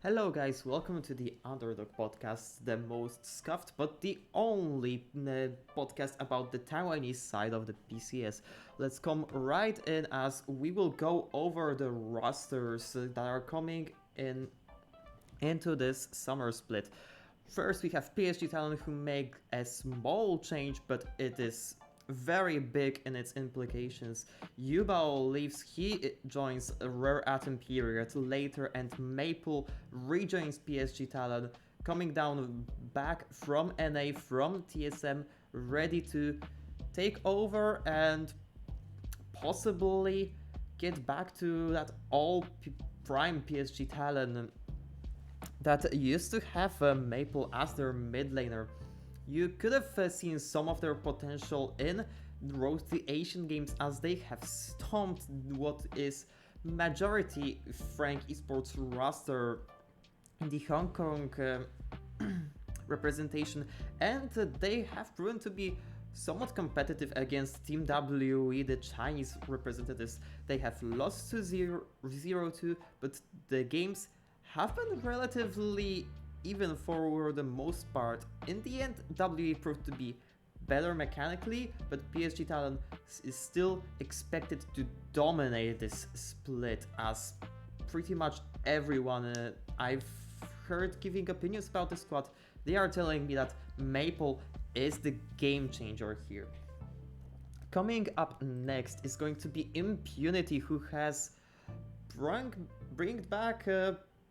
Hello guys, welcome to the Underdog Podcast, the most scuffed but the only podcast about the Taiwanese side of the PCS. Let's come right in as we will go over the rosters that are coming into this summer split. First we have PSG Talon who make a small change, but it is very big in its implications. Yubao leaves, he joins Rare Atom Period later, and Maple rejoins PSG Talon, coming down back from NA, from TSM, ready to take over and possibly get back to that all-prime PSG Talon that used to have Maple as their mid laner. You could have seen some of their potential in Road to the Asian Games, as they have stomped what is majority Frank Esports roster in the Hong Kong representation, and they have proven to be somewhat competitive against Team WE, the Chinese representatives. They have lost to 0-2, but the games have been relatively even for the most part. In the end, WE proved to be better mechanically, but PSG Talon is still expected to dominate this split, as pretty much everyone I've heard giving opinions about the squad, they are telling me that Maple is the game changer here. Coming up next is going to be Impunity, who has bring back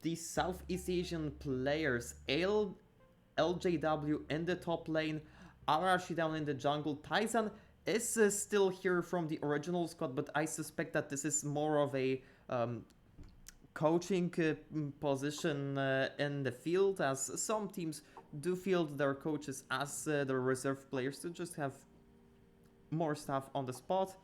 the Southeast Asian players, LJW in the top lane, Arashi down in the jungle. Taizan is still here from the original squad, but I suspect that this is more of a coaching position in the field, as some teams do field their coaches as their reserve players to just have more staff on the spot.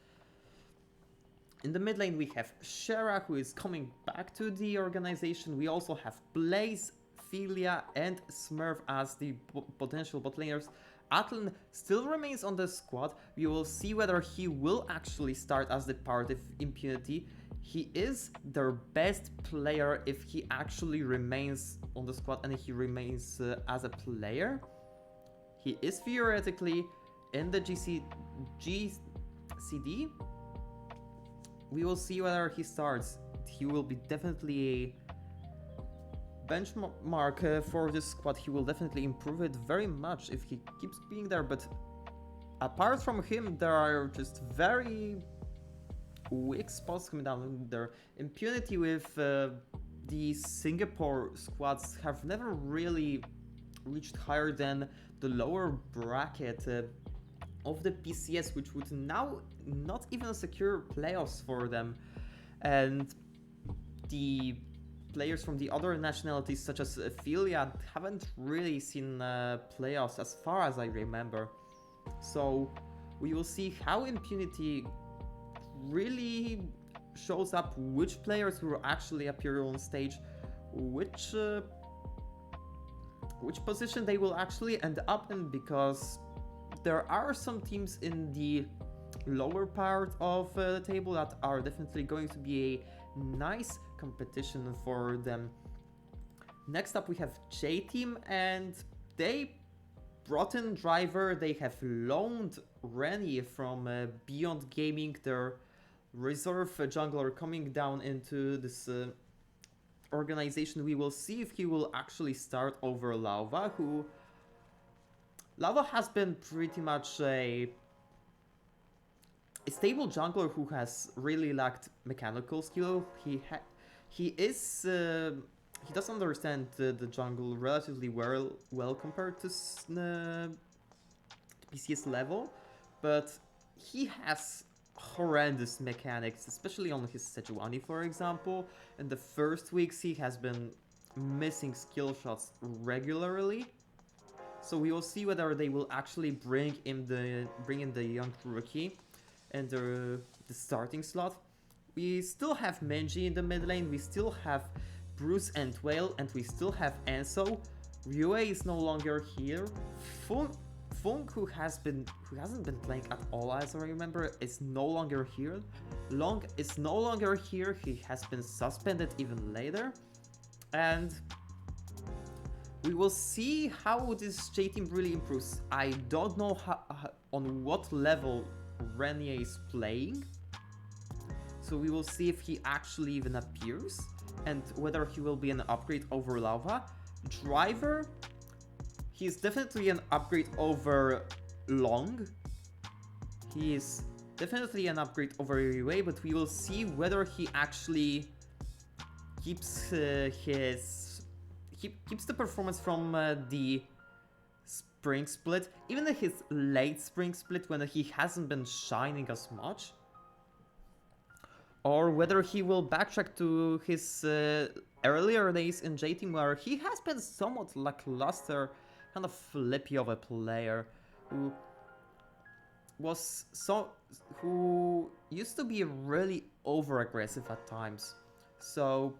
In the mid lane we have Shera, who is coming back to the organization. We also have Blaze, Philia and Smurf as the potential bot laners. Atlan still remains on the squad. We will see whether he will actually start as the part of Impunity. He is their best player if he actually remains on the squad and he remains as a player. He is theoretically in the GCD. We will see whether he starts. He will be definitely a benchmark for this squad. He will definitely improve it very much if he keeps being there, but apart from him, there are just very weak spots coming down there. Impunity with the Singapore squads have never really reached higher than the lower bracket of the PCS, which would now not even secure playoffs for them. And the players from the other nationalities, such as Philia, haven't really seen playoffs as far as I remember. So we will see how Impunity really shows up, which players will actually appear on stage, which position they will actually end up in, because there are some teams in the lower part of the table that are definitely going to be a nice competition for them. Next up we have J Team, and they brought in Driver. They have loaned Rennie from Beyond Gaming, their reserve jungler, coming down into this organization. We will see if he will actually start over Lava, who Lava has been pretty much a stable jungler who has really lacked mechanical skill. He does understand the jungle relatively well compared to PCS level, but he has horrendous mechanics, especially on his Sejuani, for example. In the first weeks he has been missing skill shots regularly. So we will see whether they will actually bring in the young rookie and the starting slot. We still have Menji in the mid lane. We still have Bruce and Whale, and we still have Enso. Ryue is no longer here. Fung, who hasn't been playing at all as I remember, is no longer here. Long is no longer here. He has been suspended even later. And We will see how this J team really improves. I don't know on what level Renier is playing, so we will see if he actually even appears and whether he will be an upgrade over Lava. Driver, he's definitely an upgrade over Long. He is definitely an upgrade over Riwei, but we will see whether he actually keeps keeps the performance from the spring split, even his late spring split when he hasn't been shining as much, or whether he will backtrack to his earlier days in J Team where he has been somewhat lackluster, kind of flippy of a player who used to be really over aggressive at times. So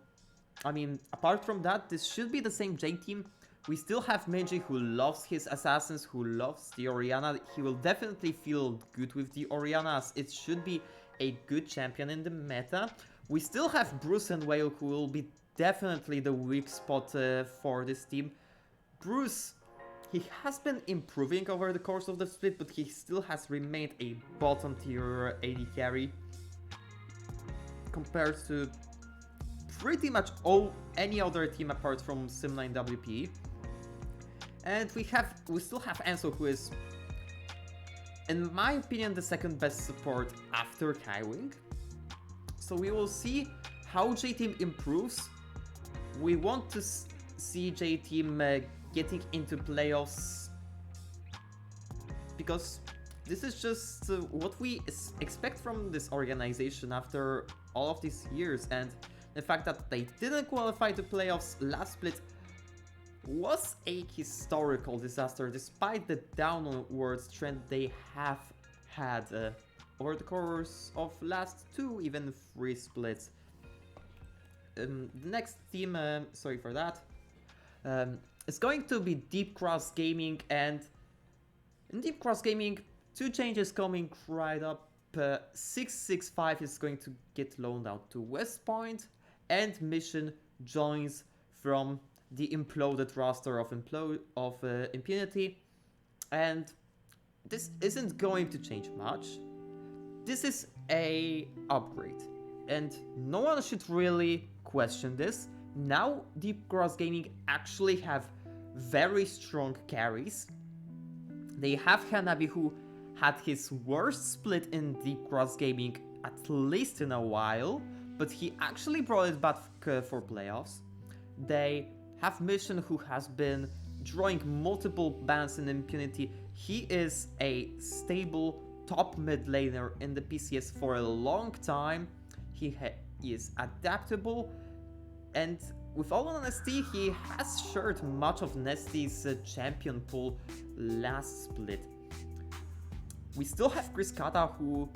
I mean, apart from that, this should be the same J team. We still have Meiji who loves his assassins, who loves the Orianna. He will definitely feel good with the Orianna, as it should be a good champion in the meta. We still have Bruce and Whale, who will be definitely the weak spot for this team. Bruce, he has been improving over the course of the split, but he still has remained a bottom tier AD carry compared to pretty much any other team apart from Sim9 WP. And we still have Enzo, who is, in my opinion, the second best support after Kaiwing. So we will see how J Team improves. We want to see J Team getting into playoffs, because this is just what we expect from this organization after all of these years, and the fact that they didn't qualify to playoffs last split was a historical disaster, despite the downwards trend they have had over the course of last 2, even 3 splits. The next team, sorry for that, is going to be Deep Cross Gaming, and in Deep Cross Gaming, 2 changes coming right up. 665 is going to get loaned out to West Point, and Mission joins from the imploded roster of Impunity, and this isn't going to change much. This is a upgrade, and no one should really question this. Now Deep Cross Gaming actually have very strong carries. They have Hanabi, who had his worst split in Deep Cross Gaming at least in a while, but he actually brought it back for playoffs. They have Mission, who has been drawing multiple bans in Impunity. He is a stable top mid laner in the PCS for a long time. He is adaptable, and with all honesty, he has shared much of Nesty's champion pool last split. We still have Chris Kata, who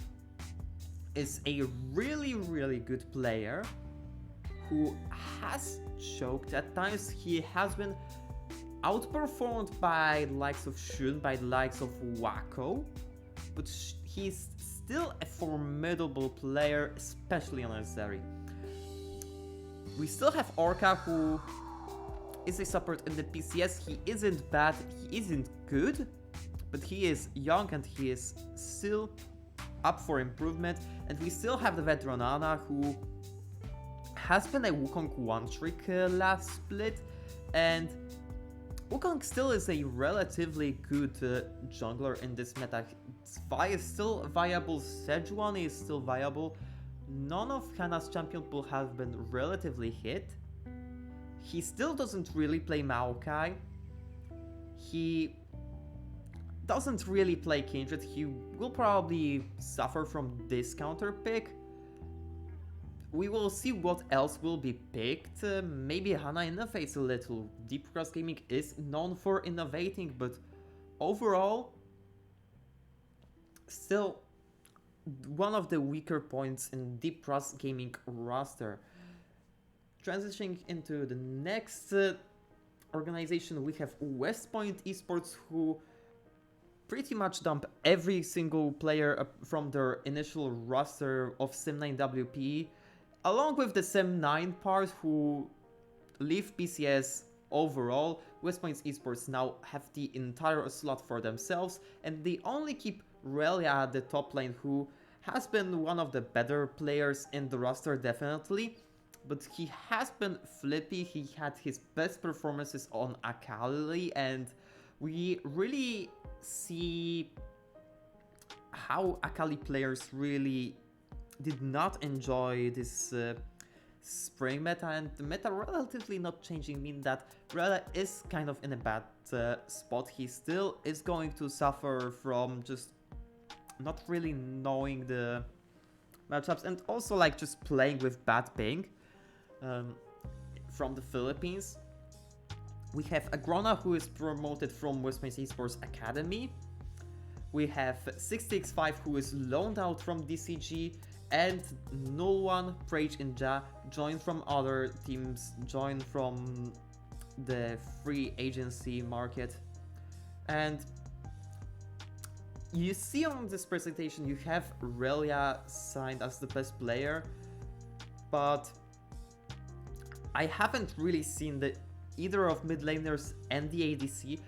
is a really good player, who has choked at times. He has been outperformed by the likes of Shun, by the likes of Wako, but he's still a formidable player, especially on Azeri. We still have Orca, who is a support in the PCS. He isn't bad, he isn't good, but he is young and he is still up for improvement. And we still have the veteran Ana, who has been a Wukong one-trick last split, and Wukong still is a relatively good jungler in this meta. Vi is still viable, Sejuani is still viable. None of Hana's champion pool have been relatively hit. He still doesn't really play Maokai. He doesn't really play Kindred. He will probably suffer from this counter pick. We will see what else will be picked. Maybe Hana innovates a little. Deep Cross Gaming is known for innovating, but overall, still one of the weaker points in Deep Cross Gaming roster. Transitioning into the next organization, we have West Point Esports, who pretty much dump every single player from their initial roster of Sim9 WP, along with the Sim9 part, who leave PCS overall, Westpoint Esports now have the entire slot for themselves, and they only keep Relia at the top lane, who has been one of the better players in the roster, definitely. But he has been flippy. He had his best performances on Akali, and we really see how Akali players really did not enjoy this spring meta, and the meta relatively not changing mean that Rela is kind of in a bad spot. He still is going to suffer from just not really knowing the matchups, and also like just playing with bad ping from the Philippines. We have Agrona, who is promoted from Westpoint Esports Academy. We have 665, who is loaned out from DCG, and Null One, Prage, and Ja joined from other teams, joined from the free agency market. And you see on this presentation you have Relia signed as the best player, but I haven't really seen either of mid laners and the ADC.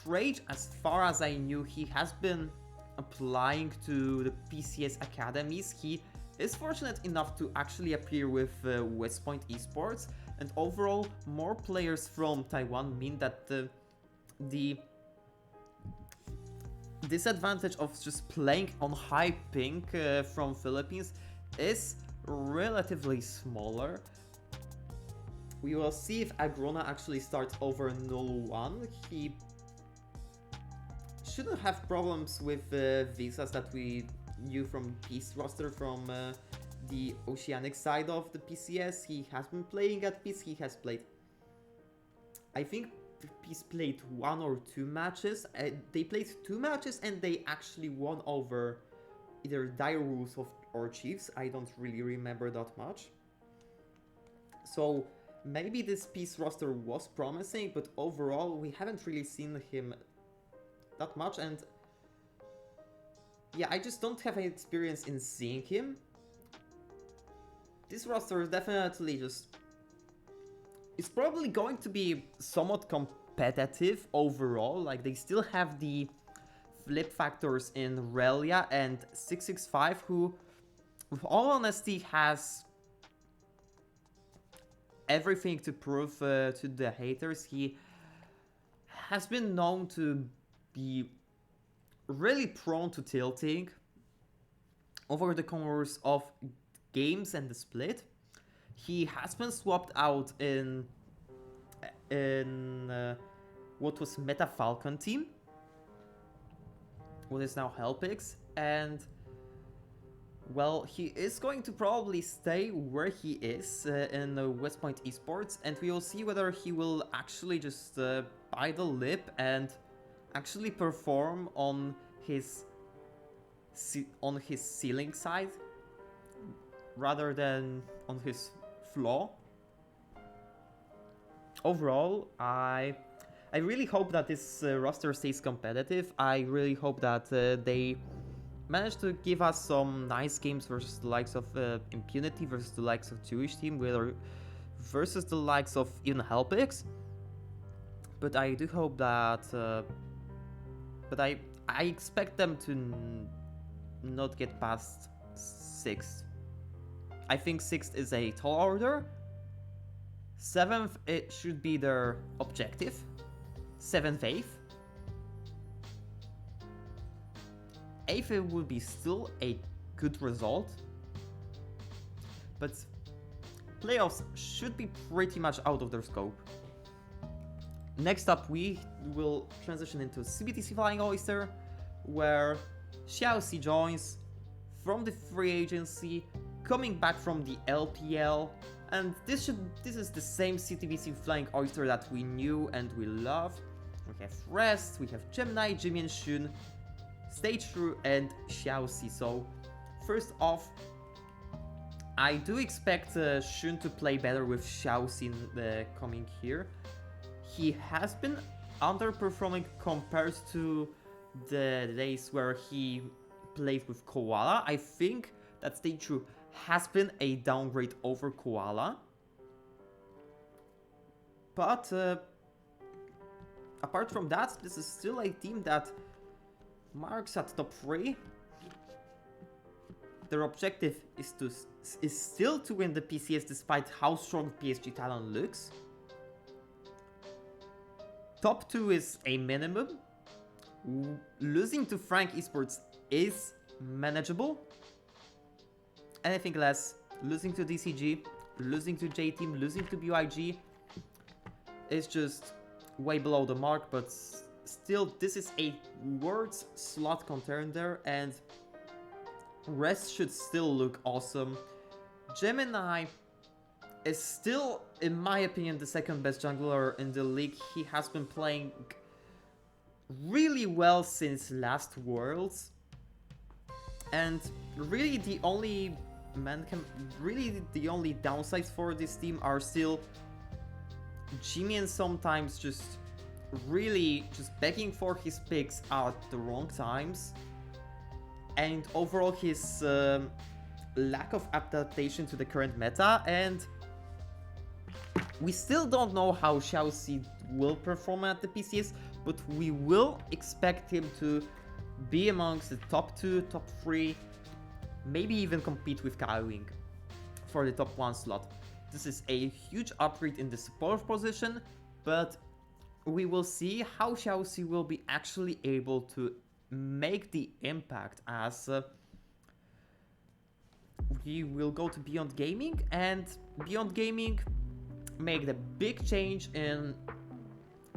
Prage, as far as I knew, he has been applying to the PCS academies. He is fortunate enough to actually appear with Westpoint Esports, and overall more players from Taiwan mean that the disadvantage of just playing on high ping from Philippines is relatively smaller. We will see if Agrona actually starts over Null One. He shouldn't have problems with visas that we knew from Peace roster from the Oceanic side of the PCS. He has been playing at Peace. He has played, I think Peace played 1 or 2 matches. They played 2 matches and they actually won over either Dire Wolves or Chiefs. I don't really remember that much. So maybe this Peace roster was promising, but overall we haven't really seen him that much, and yeah, I just don't have any experience in seeing him. This roster is definitely just... it's probably going to be somewhat competitive overall. Like, they still have the flip factors in Relia and 665, who, with all honesty, has everything to prove to the haters. He has been known to be really prone to tilting over the course of games and the split. He has been swapped out in what was Meta Falcon team, what is now Helpix, and well, he is going to probably stay where he is in Westpoint Esports, and we will see whether he will actually just bite the lip and actually perform on his ceiling side rather than on his flaw. Overall, I really hope that this roster stays competitive. I really hope that they manage to give us some nice games versus the likes of Impunity, versus the likes of Dewish Team, versus the likes of even Helpix. But I do hope that... but I expect them to not get past 6th. I think 6th is a tall order. 7th, it should be their objective. 7th, 8th. 8th, it would be still a good result. But playoffs should be pretty much out of their scope. Next up, we will transition into CTBC Flying Oyster, where Xiaoxi joins from the free agency, coming back from the LPL, and this is the same CTBC Flying Oyster that we knew and we love. We have Rest, we have Gemini, Jimmy and Shun, Stage True, and Xiaoxi. So first off, I do expect Shun to play better with Xiaoxi coming here. He has been underperforming compared to the days where he played with Koala. I think that Stage True has been a downgrade over Koala. But apart from that, this is still a team that marks at top 3. Their objective is still to win the PCS despite how strong PSG Talon looks. Top 2 is a minimum. Losing to Frank Esports is manageable. Anything less, losing to DCG, losing to J Team, losing to BYG is just way below the mark, but still, this is a Worlds slot contender, and rest should still look awesome. Gemini is still, in my opinion, the second best jungler in the league. He has been playing really well since last Worlds, and really the only downsides for this team are still Jimmy and sometimes just begging for his picks at the wrong times, and overall his lack of adaptation to the current meta. And we still don't know how Xiaoxi will perform at the PCS, but we will expect him to be amongst the top 2, top 3, maybe even compete with Poing for the top 1 slot. This is a huge upgrade in the support position, but we will see how Xiaoxi will be actually able to make the impact as we will go to Beyond Gaming, and Beyond Gaming make the big change in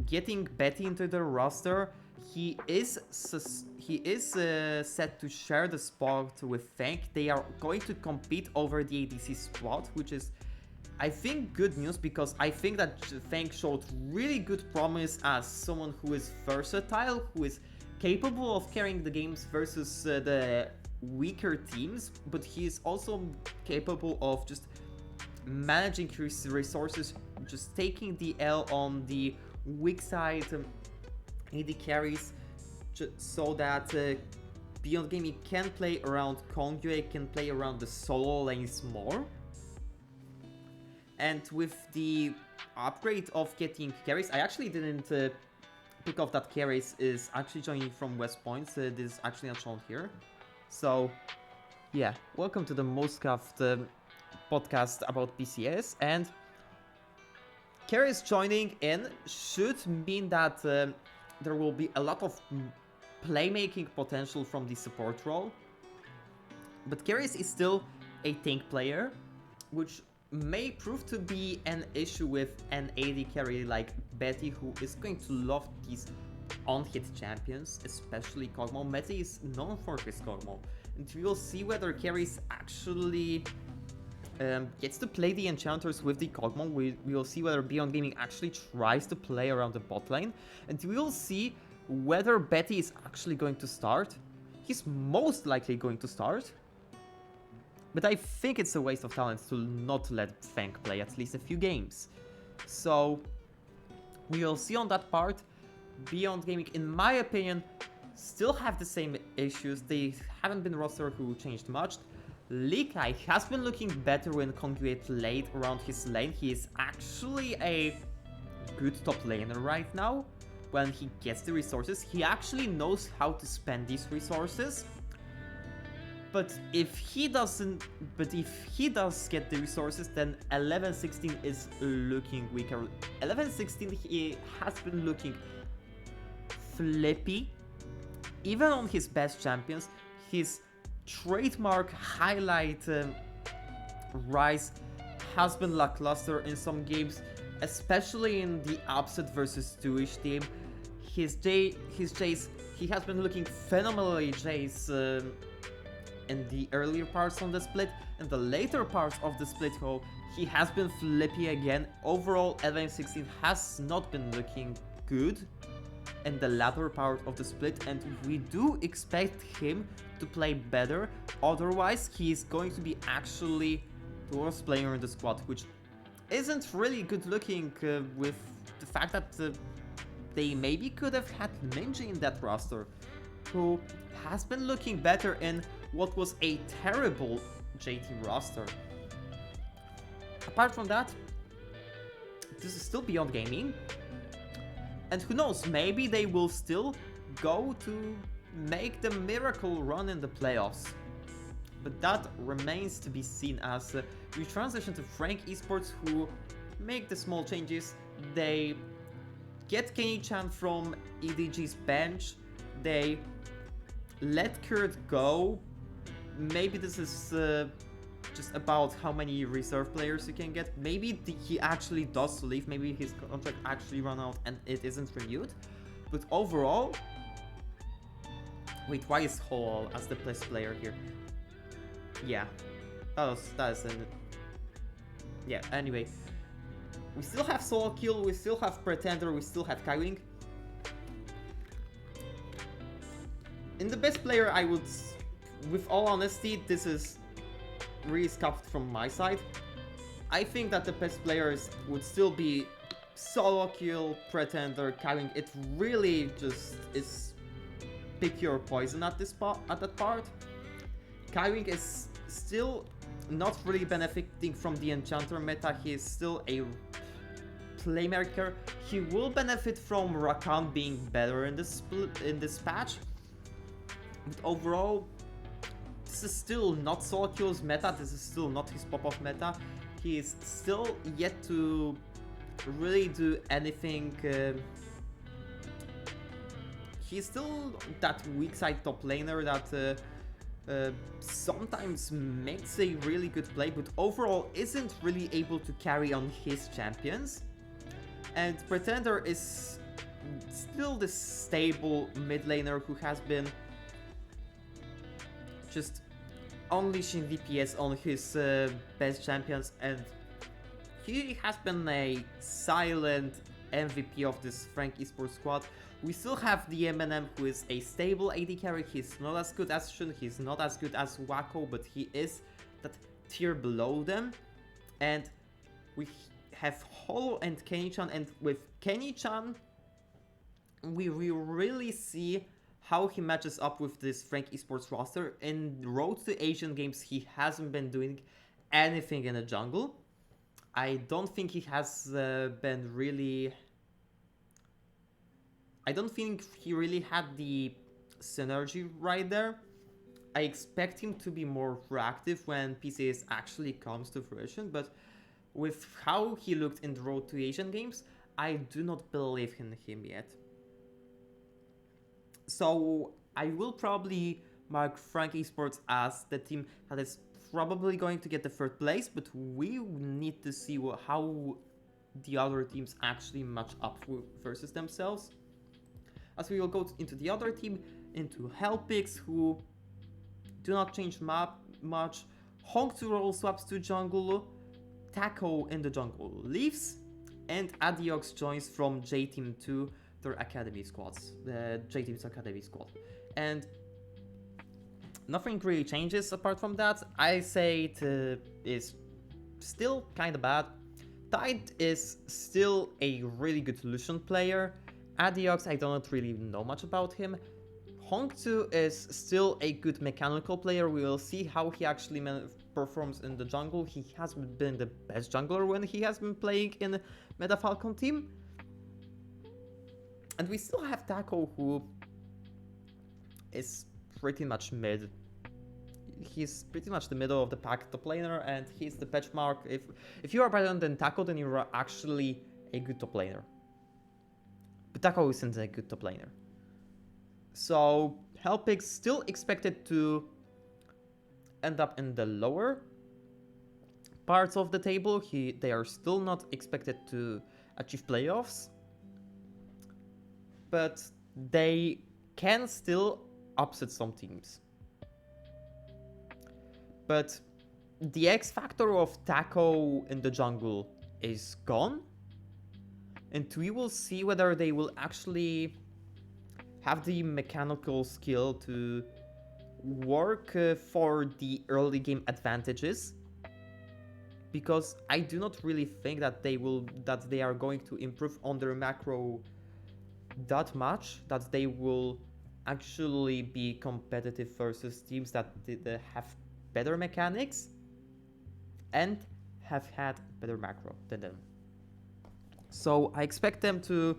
getting Betty into the roster. He is set to share the spot with Fang. They are going to compete over the ADC spot, which is, I think, good news, because I think that Fang showed really good promise as someone who is versatile, who is capable of carrying the games versus the weaker teams, but he is also capable of just managing his resources, just taking the L on the weak side AD carries, so that Beyond Gaming can play around Kongyue, can play around the solo lanes more. And with the upgrade of getting carries, I actually didn't pick up that carries is actually joining from West Point. This is actually not shown here. So yeah, welcome to the most scuffed podcast about PCS. And carries joining in should mean that there will be a lot of playmaking potential from the support role. But carries is still a tank player, which may prove to be an issue with an AD carry like Betty, who is going to love these on-hit champions, especially Kog'Maw. Betty is known for his Kog'Maw, and we will see whether carries actually gets to play the enchanters with the Kog'Maw. We will see whether Beyond Gaming actually tries to play around the bot lane, and we will see whether Betty is actually going to start. He's most likely going to start, but I think it's a waste of talent to not let Fang play at least a few games. So we will see on that part. Beyond Gaming, in my opinion, still have the same issues. They haven't been roster who changed much. Likai has been looking better when Kongyue played around his lane. He is actually a good top laner right now. When he gets the resources, he actually knows how to spend these resources. But if he does get the resources, then 11-16 is looking weaker. 11-16, he has been looking flippy. Even on his best champions, his trademark highlight rise has been lackluster in some games, especially in the upset versus Dewish Team. His Jace, he has been looking phenomenally Jace in the earlier parts of the split. In the later parts of the split, though, he has been flippy again. Overall, 11-16 has not been looking good in the latter part of the split, and we do expect him to play better. Otherwise, he is going to be actually the worst player in the squad, which isn't really good looking with the fact that they maybe could have had Ninja in that roster, who has been looking better in what was a terrible JT roster. Apart from that, this is still Beyond Gaming. And who knows, maybe they will still go to make the miracle run in the playoffs. But that remains to be seen as we transition to Frank Esports, who make the small changes. They get Kenny-chan from EDG's bench. They let Kurt go. Maybe this is just about how many reserve players you can get. Maybe he actually does leave. Maybe his contract actually ran out and it isn't renewed. But overall, wait, why is Hall as the best player here? Yeah, that is an... Yeah, anyway. We still have Solo Kill, we still have Pretender, we still have Kaiwing. In the best player, I would... With all honesty, this is really scuffed from my side. I think that the best players would still be Solo Kill, Pretender, Kaiwing. It really just is pick your poison at that part. Kaiwing is still not really benefiting from the Enchanter meta. He is still a playmaker. He will benefit from Rakan being better in this patch. But overall, this is still not Solo Kill's meta. This is still not his pop-off meta. He is still yet to really do anything. He's still that weak side top laner that sometimes makes a really good play, but overall isn't really able to carry on his champions. And Pretender is still the stable mid laner who has been just unleashing DPS on his best champions, and he has been a silent MVP of this Frank Esports squad. We still have the M&M, who is a stable AD carry. He's not as good as Shun, he's not as good as Wako, but he is that tier below them. And we have Holo and Kenny-chan, and with Kenny-chan, we will really see how he matches up with this Frank Esports roster. In Road to Asian Games, he hasn't been doing anything in the jungle. I don't think he has been really... I don't think he really had the synergy right there. I expect him to be more proactive when PCS actually comes to fruition, but with how he looked in the Road to Asian Games, I do not believe in him yet. So I will probably mark Frank Esports as the team that is probably going to get the third place, but we need to see how the other teams actually match up versus themselves. As we will go into the other team, into Hellpix, who do not change much. Hong2 role swaps to jungle, Taco in the jungle leaves, and Adiox joins from J-Team to their academy squads, the J-Team's academy squad. And nothing really changes apart from that. I say it is still kind of bad. Tide is still a really good Lucian player. Adiox, I don't really know much about him. Hong2 is still a good mechanical player. We will see how he actually performs in the jungle. He has been the best jungler when he has been playing in Meta Falcon team. And we still have Taco, who is pretty much mid. He's pretty much the middle of the pack top laner, and he's the benchmark. If you are better than Taco, then you are actually a good top laner. But Taco isn't a good top laner. So Hellpix still expected to end up in the lower parts of the table. They are still not expected to achieve playoffs, but they can still upset some teams. But the X factor of Taco in the jungle is gone, and we will see whether they will actually have the mechanical skill to work for the early game advantages, because I do not really think that they are going to improve on their macro that much that they will actually be competitive versus teams that have better mechanics and have had better macro than them. So I expect them to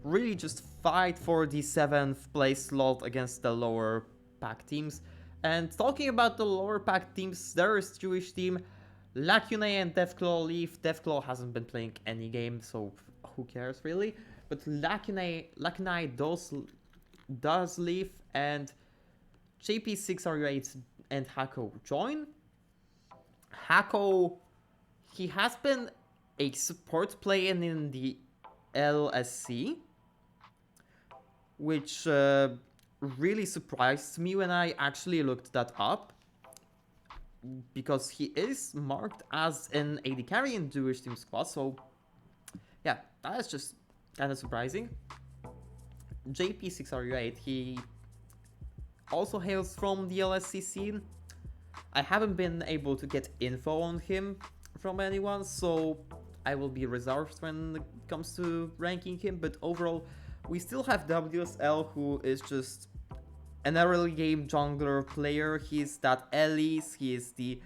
really just fight for the 7th place slot against the lower pack teams. And talking about the lower pack teams, there is Dewish Team, Lacune and Deathclaw leave. Deathclaw hasn't been playing any game, so who cares really? But Lacune does leave, and JP6R8 and Hako join. Hako, he has been a support player in the LSC, which really surprised me when I actually looked that up, because he is marked as an AD carry in Dewish Team squad, so yeah, that is just kind of surprising. JP6RU8, he also hails from the LSC scene. I haven't been able to get info on him from anyone, so I will be reserved when it comes to ranking him, but overall, we still have WSL, who is just an early game jungler player. He's that Elise, he is the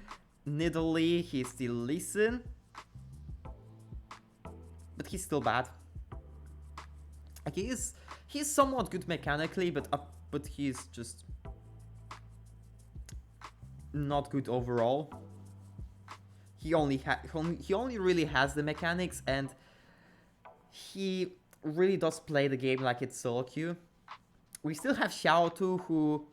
Nidalee, he's the Listen, but he's still bad. He's somewhat good mechanically, but he's just not good overall. He only really has the mechanics, and he really does play the game like it's solo queue. We still have Xiaotu, who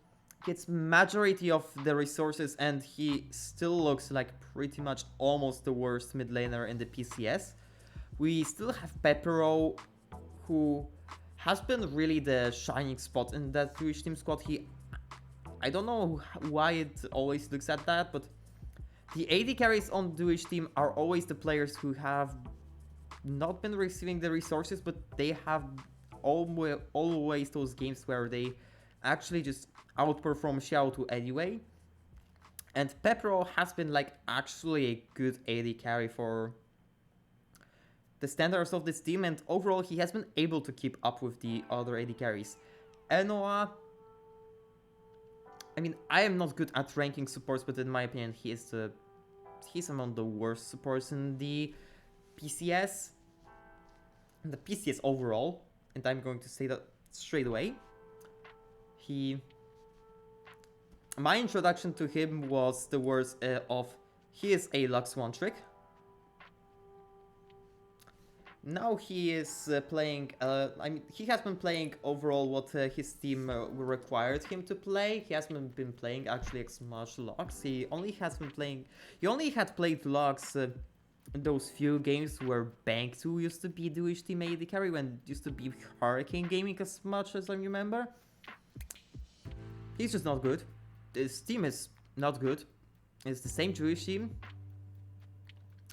gets majority of the resources, and he still looks like pretty much almost the worst mid laner in the PCS. We still have Pepero, who has been really the shining spot in that Dewish Team squad. I don't know why it always looks at that, but the AD carries on Dewish Team are always the players who have not been receiving the resources, but they have always those games where they actually just outperform Xiaotu anyway. And Pepero has been like actually a good AD carry for the standards of this team, and overall he has been able to keep up with the other AD carries. Enoa, I mean, I am not good at ranking supports, but in my opinion he's among the worst supports in the PCS. The PCS overall, and I'm going to say that straight away. My introduction to him was the words of he is a Lux one trick. Now he is playing, I mean, he has been playing overall what his team required him to play. He hasn't been playing actually as much Lux. He only had played Lux in those few games where Bank 2 used to be Dewish Team AD carry, when it used to be Hurricane Gaming as much as I remember. He's just not good. His team is not good. It's the same Dewish Team.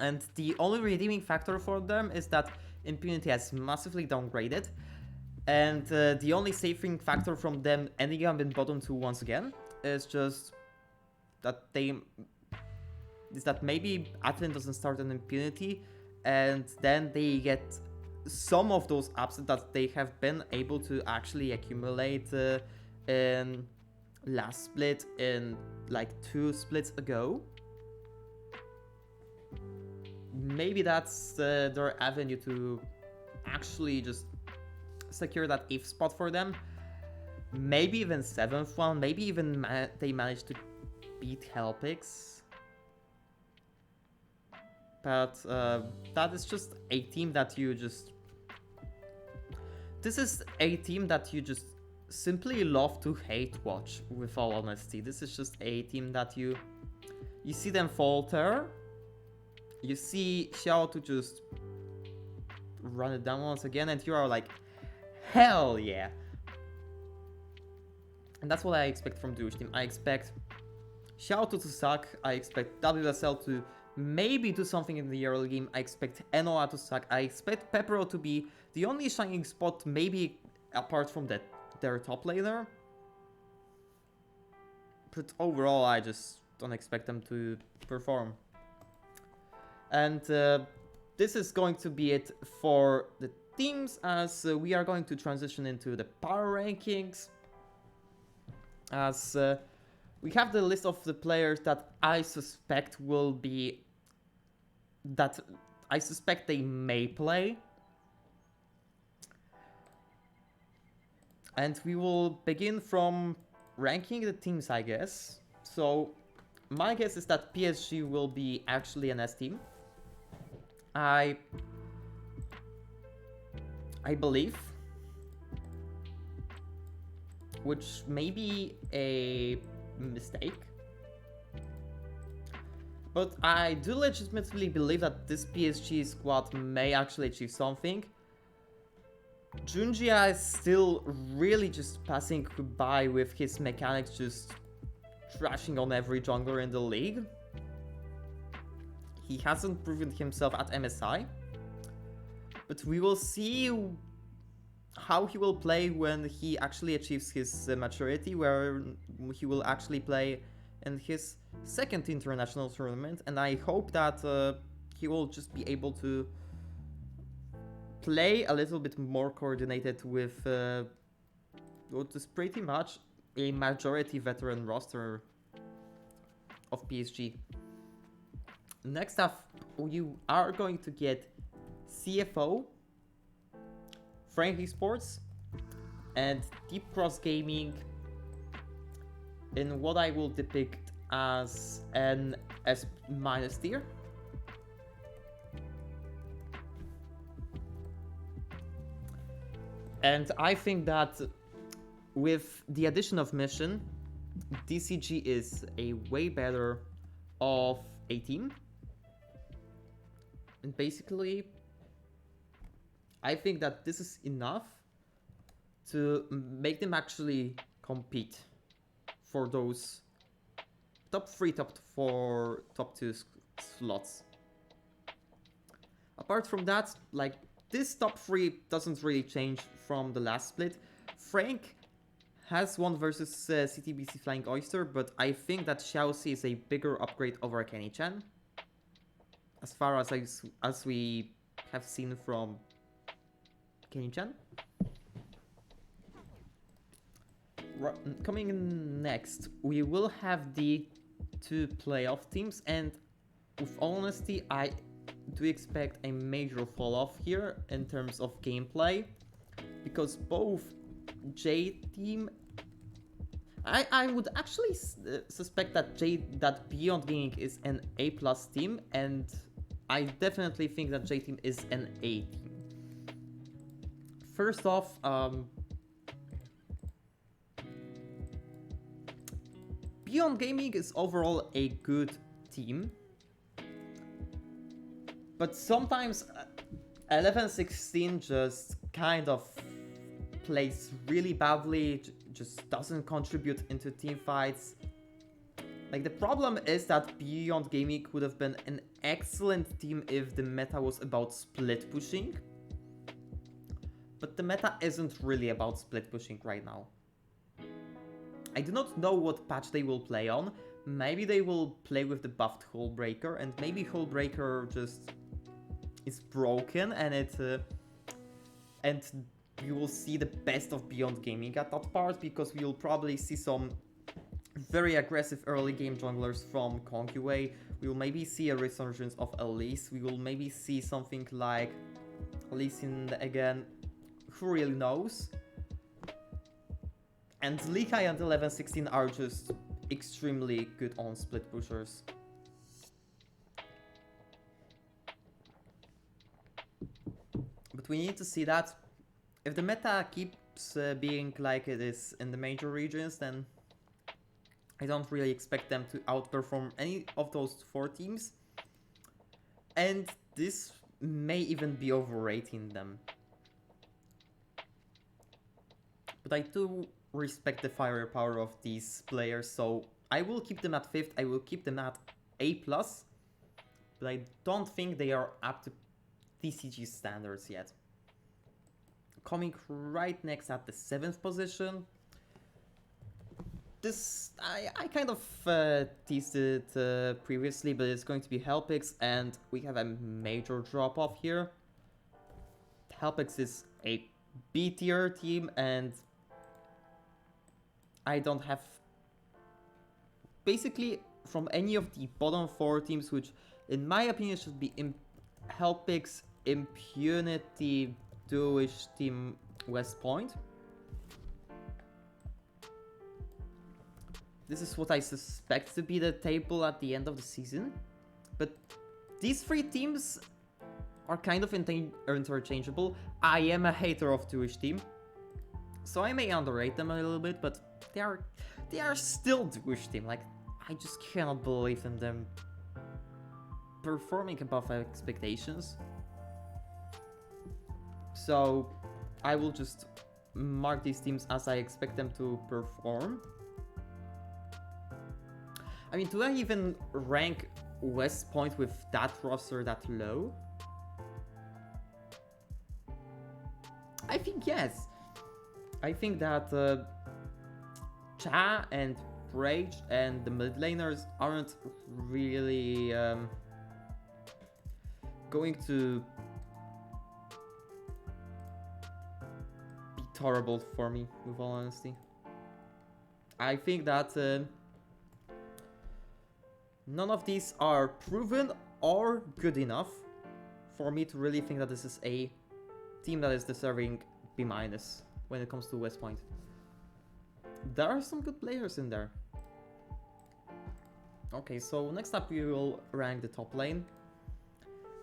And the only redeeming factor for them is that Impunity has massively downgraded. And the only saving factor from them ending up in bottom 2 once again is just that maybe Athlon doesn't start an Impunity, and then they get some of those ups that they have been able to actually accumulate in last split, in like 2 splits ago. Maybe that's their avenue to actually just secure that 8th spot for them. Maybe even 7th one. Maybe even they managed to beat Helpix. But that is just a team that you just... This is a team that you just simply love to hate watch, with all honesty. This is just a team that you see them falter. You see Xiao to just run it down once again, and you are like, hell yeah. And that's what I expect from Dewish Team. I expect Xiao to suck. I expect WSL to maybe do something in the early game. I expect Enoa to suck. I expect Pepero to be the only shining spot, maybe apart from their top laner. But overall, I just don't expect them to perform. And this is going to be it for the teams, as we are going to transition into the power rankings. As we have the list of the players that I suspect they may play. And we will begin from ranking the teams, I guess. So my guess is that PSG will be actually an S team. I believe, which may be a mistake. But I do legitimately believe that this PSG squad may actually achieve something. Junjia is still really just passing by with his mechanics, just trashing on every jungler in the league. He hasn't proven himself at MSI, but we will see how he will play when he actually achieves his maturity, where he will actually play in his second international tournament, and I hope that he will just be able to play a little bit more coordinated with what is pretty much a majority veteran roster of PSG. Next up, you are going to get CFO, Frank Esports, and Deep Cross Gaming in what I will depict as an S- tier. And I think that with the addition of Mission, DCG is a way better of a team. And basically, I think that this is enough to make them actually compete for those top 3, top 4, top 2 slots. Apart from that, like, this top 3 doesn't really change from the last split. Frank has won versus CTBC Flying Oyster, but I think that Xiaoxi is a bigger upgrade over Kenny-chan, as far as we have seen from Kenny-chan. Coming in next, we will have the 2 playoff teams, and with honesty, I do expect a major fall off here in terms of gameplay, because both J team, I would actually suspect that Beyond Gaming is an A+ team, and I definitely think that J team is an A team. First off, Beyond Gaming is overall a good team, but sometimes 11-16 just kind of plays really badly, just doesn't contribute into team fights. Like, the problem is that Beyond Gaming would have been an excellent team if the meta was about split pushing, but the meta isn't really about split pushing right now. I do not know what patch they will play on. Maybe they will play with the buffed Hullbreaker, and maybe Hullbreaker just is broken, and and you will see the best of Beyond Gaming at that part, because we will probably see some very aggressive early game junglers from Conqueway. We will maybe see a resurgence of Elise. We will maybe see something like Elise in again. Who really knows? And Likai and 11-16 are just extremely good on split pushers. But we need to see that. If the meta keeps being like it is in the major regions, then I don't really expect them to outperform any of those 4 teams. And this may even be overrating them. But I do respect the firepower of these players, so I will keep them at 5th, I will keep them at A+, but I don't think they are up to TCG standards yet. Coming right next at the 7th position, this, I kind of teased it previously, but it's going to be Helpix, and we have a major drop-off here. Helpix is a B tier team, and I don't have, basically, from any of the bottom 4 teams, which in my opinion should be Helpix, Impunity, Dewish Team, West Point. This is what I suspect to be the table at the end of the season. But these three teams are kind of interchangeable. I am a hater of Dewish Team, so I may underrate them a little bit, but they are still Dewish Team. Like, I just cannot believe in them performing above expectations. So I will just mark these teams as I expect them to perform. I mean, do I even rank West Point with that roster that low? I think yes. I think that Cha and Rage and the mid laners aren't really going to be tolerable for me, with all honesty. I think that none of these are proven or good enough for me to really think that this is a team that is deserving B- when it comes to West Point. There are some good players in there. Okay, so next up we will rank the top lane.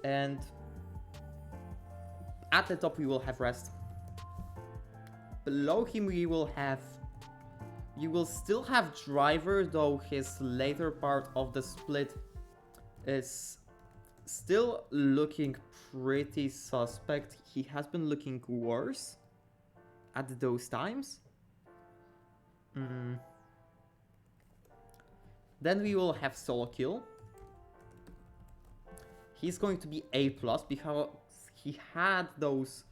And at the top we will have Rest. Below him we will have... You will still have Driver, though his later part of the split is still looking pretty suspect. He has been looking worse at those times. Then we will have Solo Kill. He's going to be A+, because he had those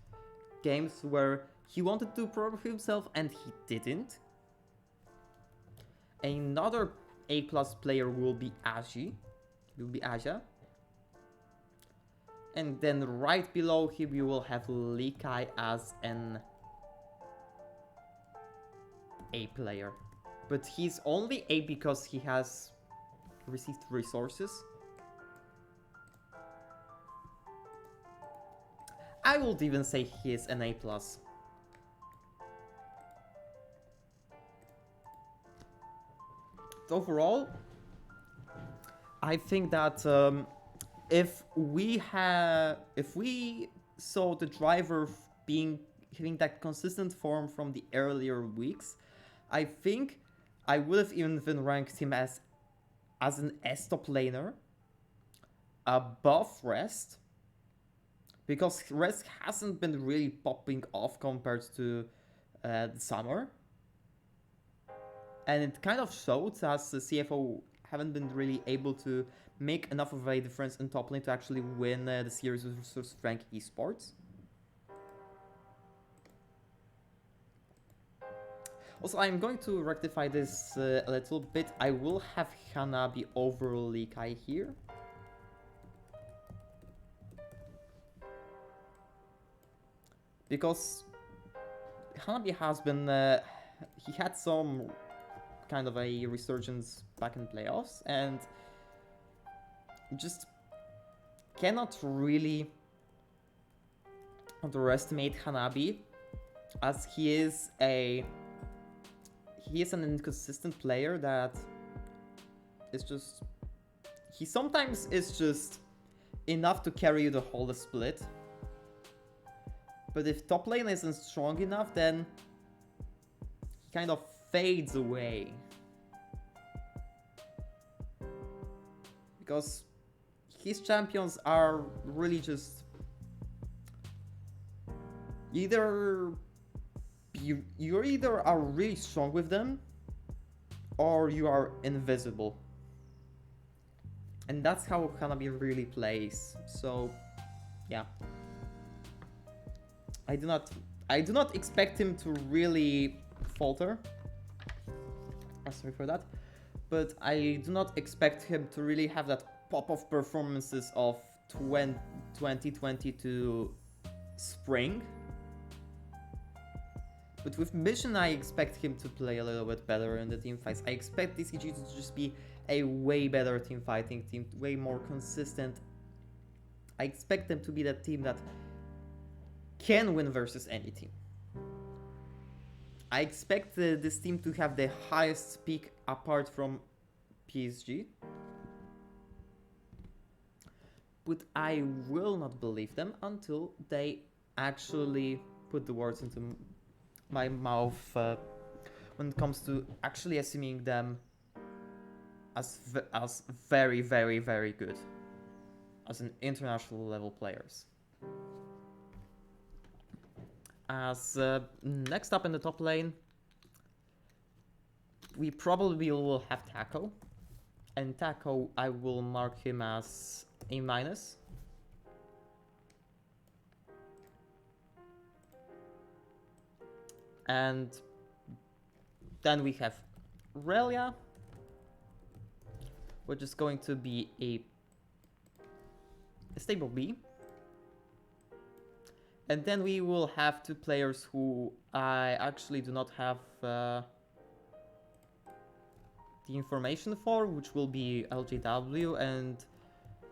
games where he wanted to prove himself and he didn't. Another A+ player will be Aja. And then right below him we will have Likai as an A player. But he's only A because he has received resources. I would even say he is an A+. Overall, I think that if we saw the Driver having that consistent form from the earlier weeks, I think I would have even ranked him as an S top laner above Rest, because Rest hasn't been really popping off compared to the summer. And it kind of showed, as the CFO haven't been really able to make enough of a difference in top lane to actually win the series versus Frank Esports. Also, I'm going to rectify this a little bit. I will have Hanabi over Likai here. Because Hanabi has been... he had some kind of a resurgence back in playoffs, and just cannot really underestimate Hanabi, as he is an inconsistent player that is just... He sometimes is just enough to carry you the whole split. But if top lane isn't strong enough, then he kind of fades away. Because his champions are really just... You either are really strong with them, or you are invisible. And that's how Hanabi really plays. So, yeah. I do not expect him to really falter. Sorry for that. But I do not expect him to really have that pop-off performances of 2022 spring. But with Mission, I expect him to play a little bit better in the team fights. I expect DCG to just be a way better team fighting team, way more consistent. I expect them to be that team that can win versus any team. I expect this team to have the highest peak apart from PSG. But I will not believe them until they actually put the words into my mouth when it comes to actually assuming them as very, very, very good as an international level players. As next up in the top lane, we probably will have Taco. And Taco, I will mark him as A-. And then we have Relia, which is going to be a stable B. And then we will have two players who I actually do not have the information for, which will be LJW and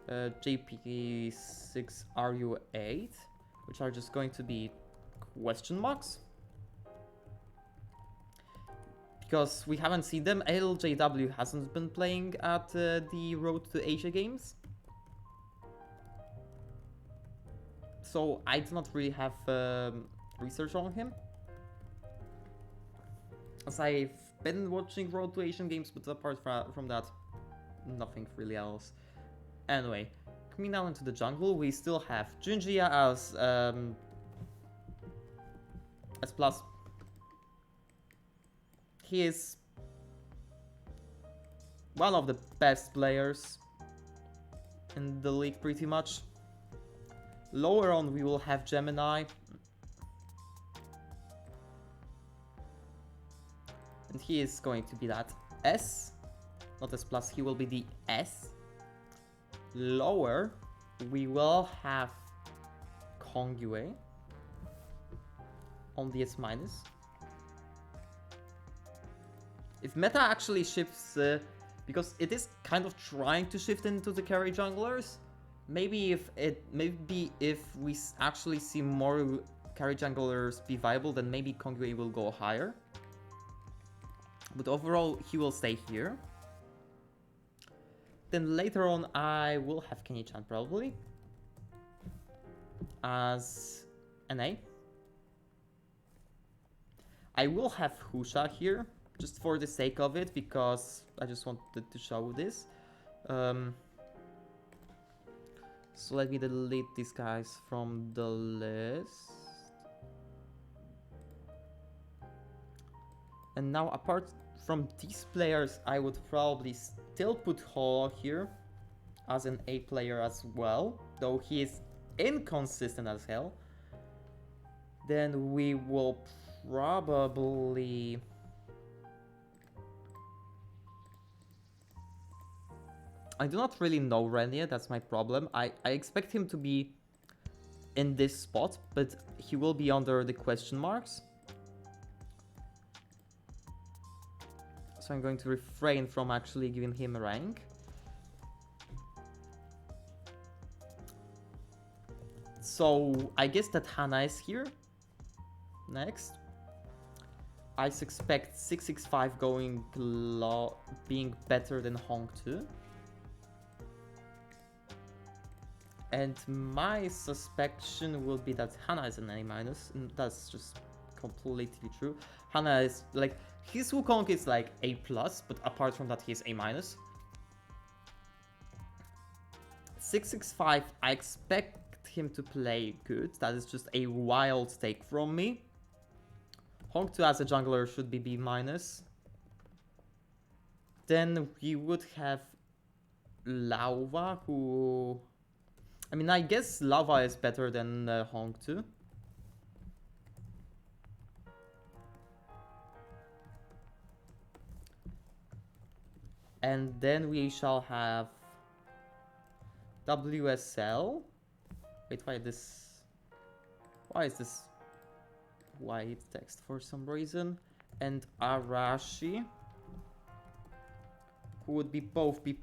JP6RU8, which are just going to be question marks. Because we haven't seen them. LJW hasn't been playing at the Road to Asia Games. So I do not really have research on him. As I've been watching Road to Asian Games, but apart from that, nothing really else. Anyway, coming now into the jungle, we still have Junjia as plus. He is one of the best players in the league pretty much. Lower on we will have Gemini. And he is going to be that S, not S plus, he will be the S. Lower we will have Kongyue on the S minus. If meta actually shifts, because it is kind of trying to shift into the carry junglers, maybe if we actually see more carry junglers be viable, then maybe Kongyue will go higher. But overall, he will stay here. Then later on, I will have Kenny-chan probably as NA. I will have Husha here, just for the sake of it, because I just wanted to show this. So let me delete these guys from the list. And now, apart from these players, I would probably still put Ho here as an A player as well, though he is inconsistent as hell. Then we will probably... I do not really know Renia, that's my problem. I expect him to be in this spot, but he will be under the question marks. So I'm going to refrain from actually giving him a rank. So I guess that Hana is here. Next. I suspect 665 going being better than Hong 2. And my suspicion will be that Hana is an A-, and that's just completely true. Hana is like, his Wukong is like A+, but apart from that, he is A-. 665, I expect him to play good. That is just a wild take from me. Hong 2 as a jungler should be B-. Then we would have Lauva, who... I mean, I guess Lava is better than Hong 2. And then we shall have WSL. Wait, why is this white text for some reason? And Arashi, who would be both B-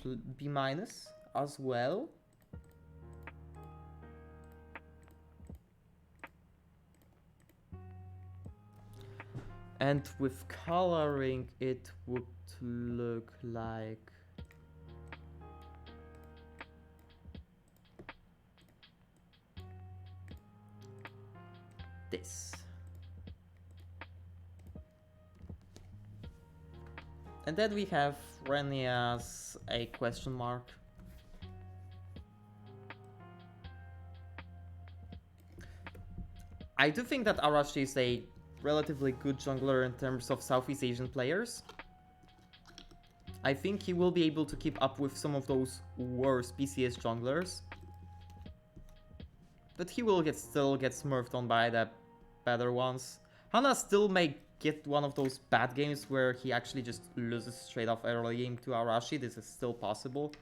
as well. And with coloring, it would look like this. And then we have Renia's a question mark. I do think that Arashi is a relatively good jungler in terms of Southeast Asian players. I think he will be able to keep up with some of those worse PCS junglers. But he will still get smurfed on by the better ones. Hana still may get one of those bad games where he actually just loses straight off early game to Arashi. This is still possible.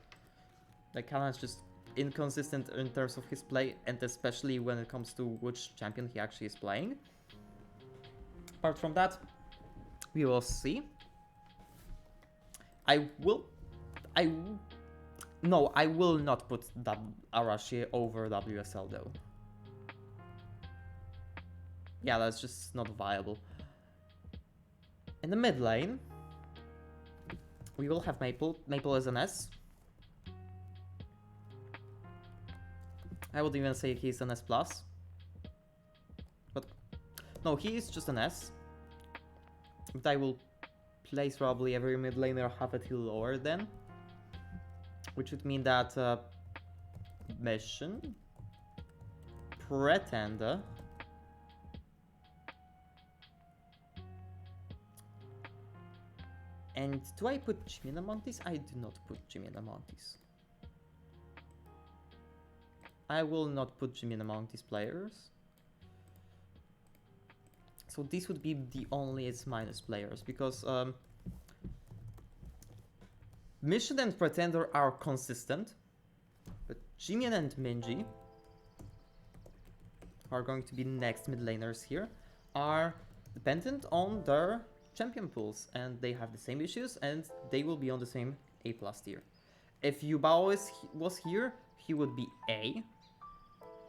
Like, Hana is just inconsistent in terms of his play, and especially when it comes to which champion he actually is playing. Apart from that, we will see. I will not put Arashi over WSL though. Yeah, that's just not viable. In the mid lane, we will have Maple. Maple is an S. I would even say he's an S+. But no, he is just an S. But I will place probably every mid laner half a tier lower then. Which would mean that Mission, Pretender, and do I put Jimmy in among these? I do not put Jimmy in among these. I will not put Jimmy in among these players. So these would be the only S- players because Mission and Pretender are consistent, but Jimin and Minji are going to be next mid laners here, are dependent on their champion pools, and they have the same issues, and they will be on the same A+ tier. If Yubao was here, he would be A,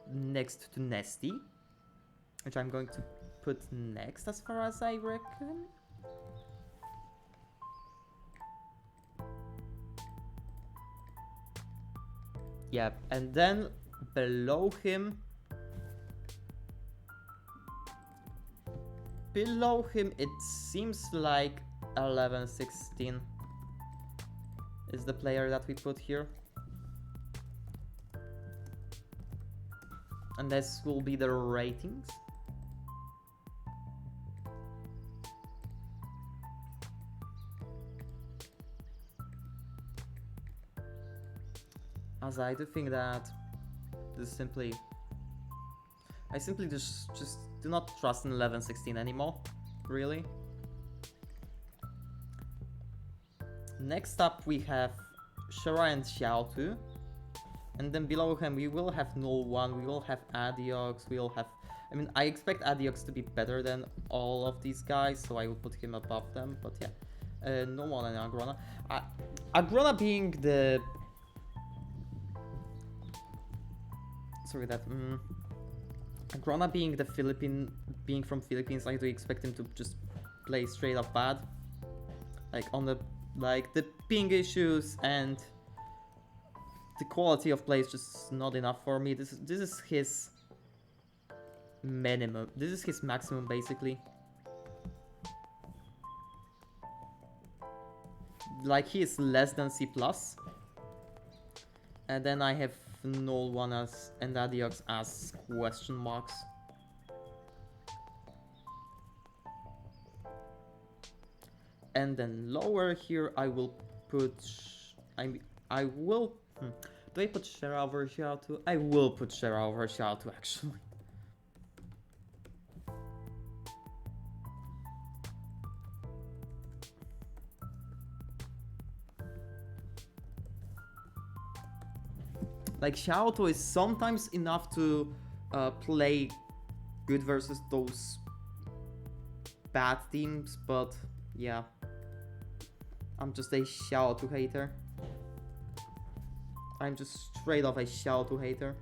next to Nesty, which I'm going to put next as far as I reckon. Yeah, and then below him it seems like 11-16 is the player that we put here. And this will be the ratings. As I do think that this is simply... I simply just do not trust in 11-16 anymore, really. Next up we have Shura and Xiaotu. And then below him we will have Null 1, we will have Adiox, we will have... I mean, I expect Adiox to be better than all of these guys, so I will put him above them, but yeah. Null 1 and Agrona. Agrona being the... Sorry, that... Agrona being from Philippines, I do expect him to just play straight up bad. Like, on the... Like, the ping issues and... The quality of play is just not enough for me. This is his minimum. This is his maximum, basically. Like, he is less than C+. And then I have Null 1 as and Adiox as question marks. And then lower here I will put... I will... Do I put Shera over Xiaotu? I will put Shera over Xiaotu, actually. Like, Xiaotu is sometimes enough to play good versus those bad teams, but yeah. I'm just a Xiaotu hater. I'm just straight off a Xiaotu hater.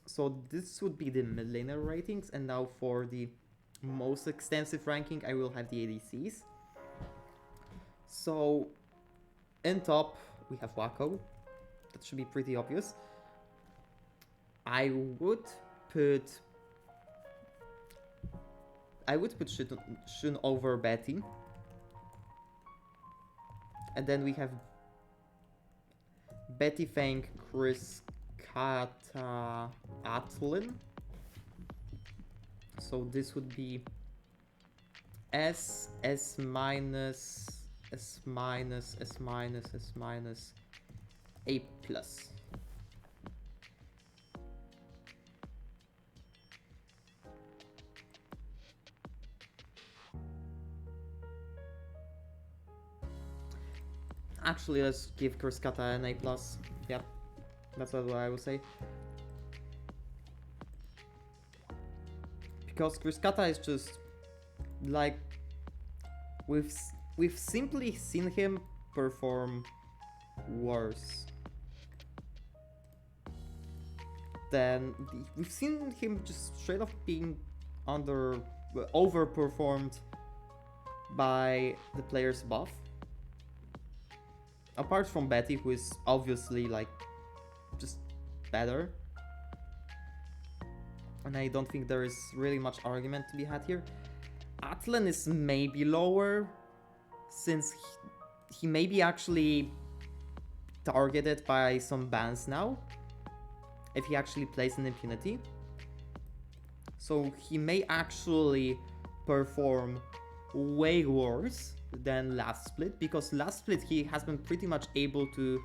So this would be the mid laner ratings, and now for the most extensive ranking, I will have the ADCs. So in top, we have Wacko. That should be pretty obvious. I would put Shun over Betty. And then we have Betty Fang, Chris Kata, Talon. So this would be S minus, S minus, S minus, S minus, A plus. Actually, let's give Chris Kata an A plus. Yep, that's what I would say. Because Chris Kata is just like we've simply seen him perform worse than we've seen him just straight up being overperformed by the players above. Apart from Betty, who is obviously like just better. And I don't think there is really much argument to be had here. Talon is maybe lower, since he may be actually targeted by some bans now, if he actually plays in Impunity. So he may actually perform way worse than last split, because last split he has been pretty much able to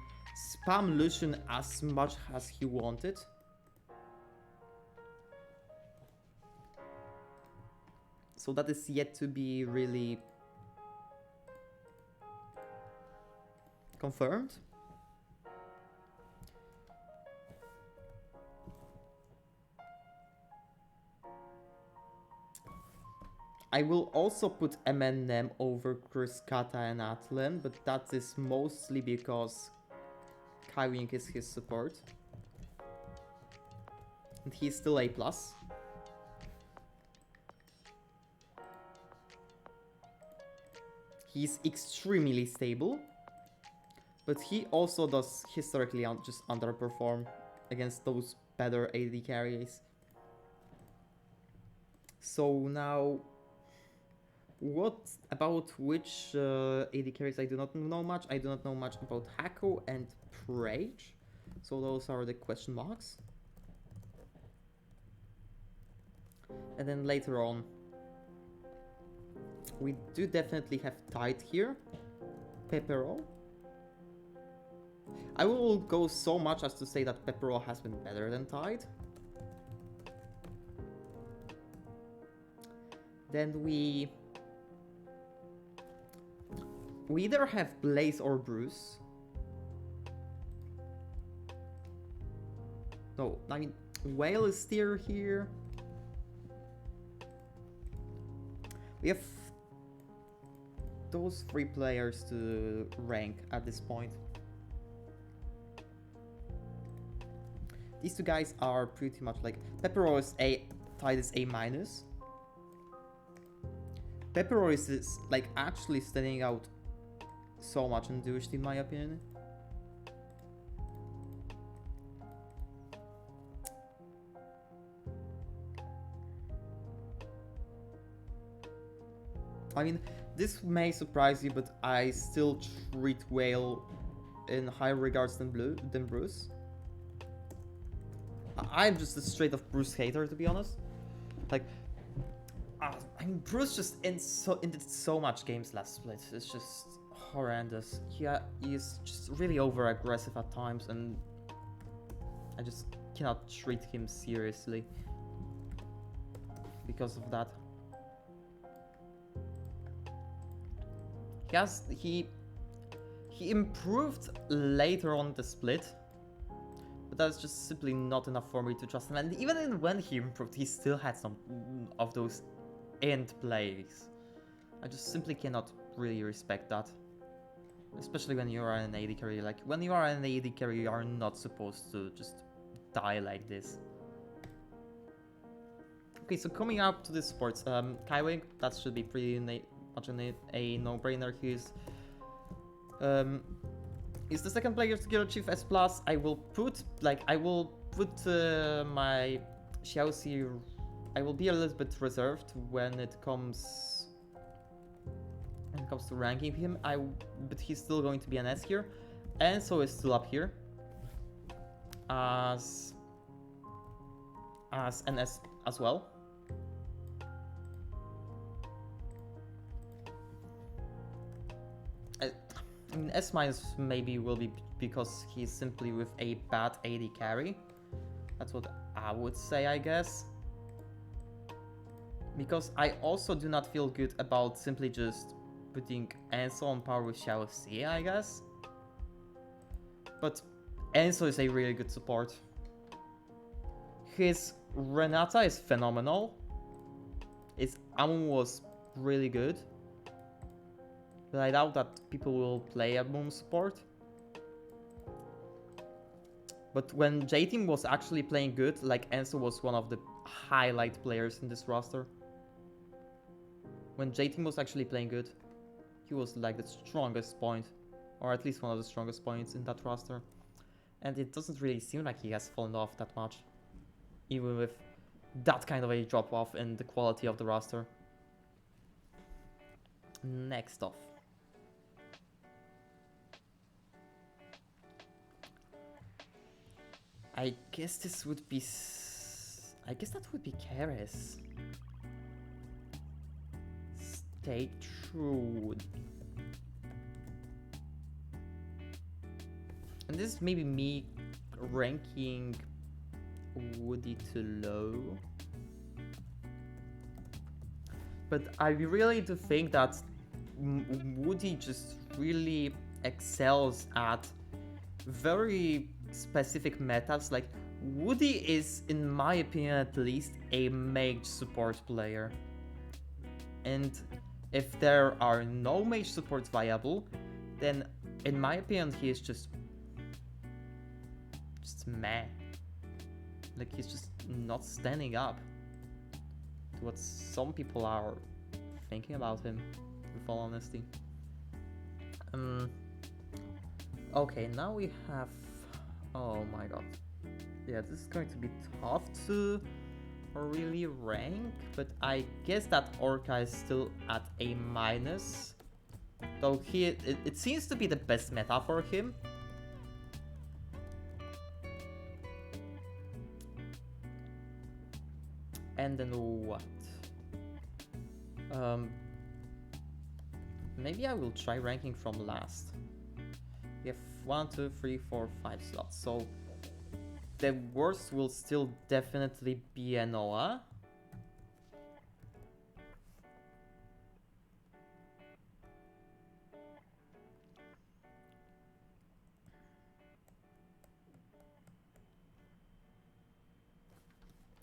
spam Lucian as much as he wanted. So that is yet to be really confirmed. I will also put Eminem over Chris Kata and Talon, but that is mostly because Kaiwing is his support. And he's still A+. He's extremely stable, but he also does historically just underperform against those better AD carries. So now, what about which AD carries I do not know much? I do not know much about Hako and Prage, so those are the question marks. And then later on, we do definitely have Tide here. Pepero. I will go so much as to say that Pepero has been better than Tide. Then we either have Blaze or Bruce. No, I mean, Whale is still here. We have those three players to rank at this point. These two guys are pretty much like Pepero is A, Tide is A minus. Pepero is like actually standing out so much in Dewish Team, in my opinion. I mean, this may surprise you, but I still treat Whale in higher regards than Bruce. I'm just a straight up Bruce hater, to be honest. Like, I mean, Bruce just ended so much games last split. It's just horrendous. Yeah, he's just really over aggressive at times, and I just cannot treat him seriously because of that. He improved later on the split, but that's just simply not enough for me to trust him. And even when he improved, he still had some of those end plays. I just simply cannot really respect that, especially when you are an AD carry. Like, when you are an AD carry, you are not supposed to just die like this. Okay, so coming up to the sports, Poing, that should be pretty much a no-brainer. He's the second player to get achieve S+. I will put my Xiaoxi. I will be a little bit reserved when it comes to ranking him. But he's still going to be an S here, and so is still up here as an S as well. I mean, S- maybe will be because he's simply with a bad AD carry. That's what I would say, I guess. Because I also do not feel good about simply just putting Enso on par with Xiaoxi, I guess. But Enso is a really good support. His Renata is phenomenal. His Amun was really good. But I doubt that people will play Amun support. But when J-Team was actually playing good, like Enso was one of the highlight players in this roster. When J-Team was actually playing good, he was like the strongest point, or at least one of the strongest points in that roster. And it doesn't really seem like he has fallen off that much, even with that kind of a drop-off in the quality of the roster. Next off. I guess this would be... I guess that would be Keres. Stay true. And this is maybe me ranking Woody too low. But I really do think that Woody just really excels at very specific metas. Like, Woody is, in my opinion at least, a mage support player. And if there are no mage supports viable, then in my opinion he is just meh. Like, he's just not standing up to what some people are thinking about him, with all honesty. Okay, now we have... Oh my god. Yeah, this is going to be tough to really rank, but I guess that Orca is still at a minus. Though it seems to be the best meta for him. And then what? Maybe I will try ranking from last. We have 1, 2, 3, 4, 5 slots. So the worst will still definitely be Enoa.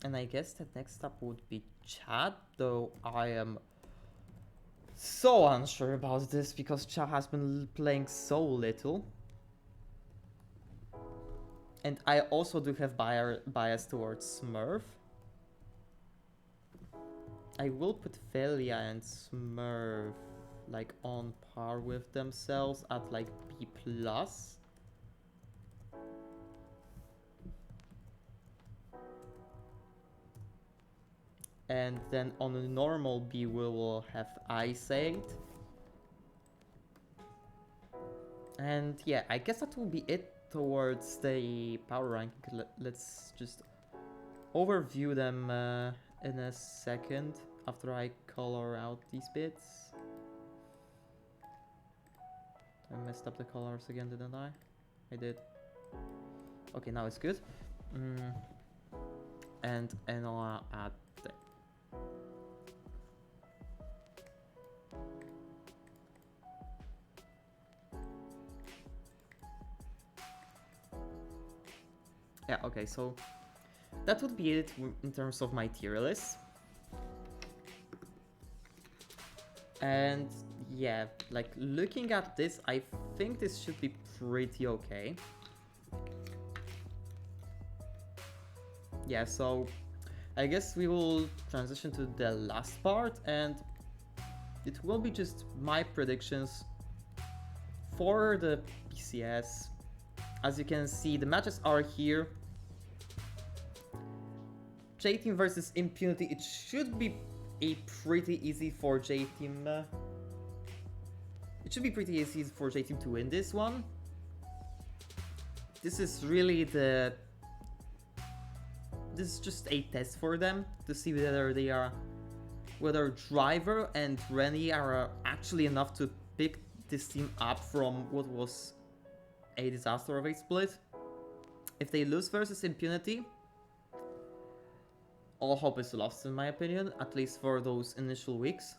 And I guess the next up would be Chad, though I am so unsure about this because Chad has been playing so little. And I also do have bias towards Smurf. I will put Velia and Smurf like on par with themselves at like B+. And then on a normal B we will have Ice8. And yeah, I guess that will be it towards the power ranking. Let's just overview them in a second after I color out these bits. I messed up the colors again, didn't I? I did. Okay, now it's good. And I'll add the... Yeah, okay, so that would be it in terms of my tier list. And yeah, like looking at this, I think this should be pretty okay. Yeah, so I guess we will transition to the last part, and it will be just my predictions for the PCS. As you can see, the matches are here. J-Team versus Impunity. It should be a pretty easy for J-Team. It should be pretty easy for J-Team to win this one. This is really the... This is just a test for them to see whether they are... Whether Driver and Rennie are actually enough to pick this team up from what was a disaster of a split. If they lose versus Impunity, all hope is lost in my opinion, at least for those initial weeks.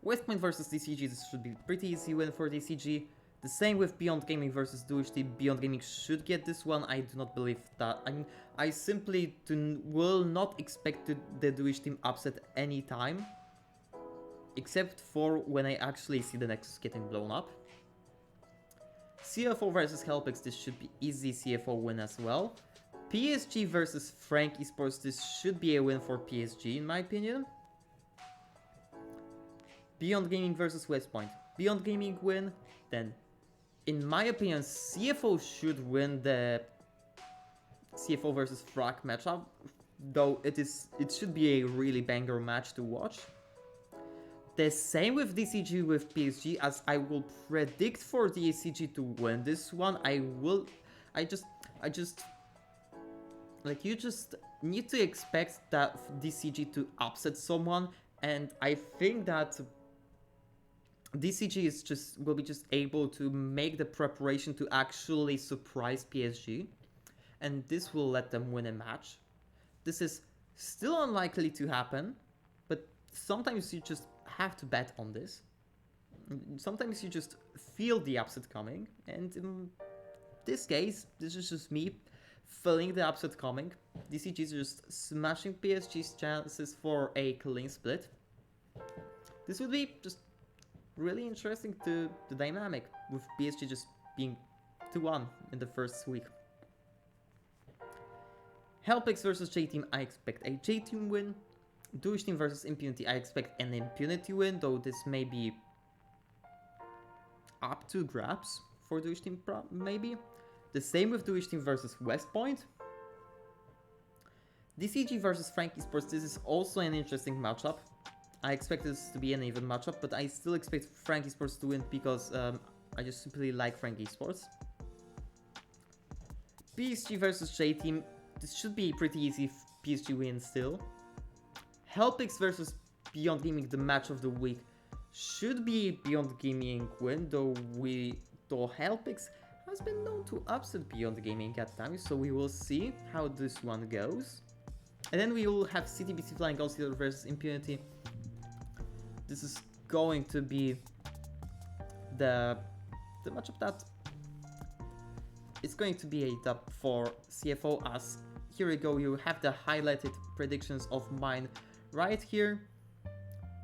Westpoint versus DCG, this should be a pretty easy win for DCG. The same with Beyond Gaming versus Dewish Team. Beyond Gaming should get this one. I do not believe that. I mean, I simply will not expect the Dewish Team upset any time, except for when I actually see the Nexus getting blown up. CFO versus Helpix, this should be easy CFO win as well. PSG versus Frank Esports, this should be a win for PSG in my opinion. Beyond Gaming versus Westpoint. Beyond Gaming win, then in my opinion CFO should win the CFO versus Frag matchup, though it should be a really banger match to watch. The same with DCG with PSG, as I will predict for DCG to win this one. I just like, you just need to expect that DCG to upset someone, and I think that DCG will be just able to make the preparation to actually surprise PSG, and this will let them win a match. This is still unlikely to happen, but sometimes you just have to bet on this. Sometimes you just feel the upset coming, and in this case, this is just me feeling the upset coming. DCG is just smashing PSG's chances for a clean split. This would be just really interesting to the dynamic, with PSG just being 2-1 in the first week. Helpix versus J-Team, I expect a J-Team win. Dewish Team versus Impunity, I expect an Impunity win, though this may be up to grabs for Dewish Team, maybe. The same with Dewish Team versus Westpoint. DCG versus Frank Esports, this is also an interesting matchup. I expect this to be an even matchup, but I still expect Frank Esports to win because I just simply like Frank Esports. PSG versus J-Team, this should be pretty easy if PSG wins still. Helpix versus Beyond Gaming, the match of the week, should be Beyond Gaming win, though Helpix has been known to upset Beyond Gaming at times, so we will see how this one goes. And then we will have CTBC Flying Oyster versus Impunity. This is going to be the matchup that it's going to be a dub for CFO, as here we go, you have the highlighted predictions of mine right here.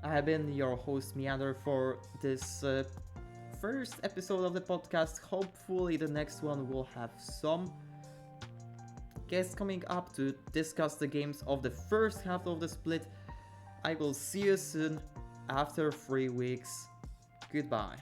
I have been your host Meander for this first episode of the podcast. Hopefully the next one will have some guests coming up to discuss the games of the first half of the split. I will see you soon after 3 weeks. Goodbye.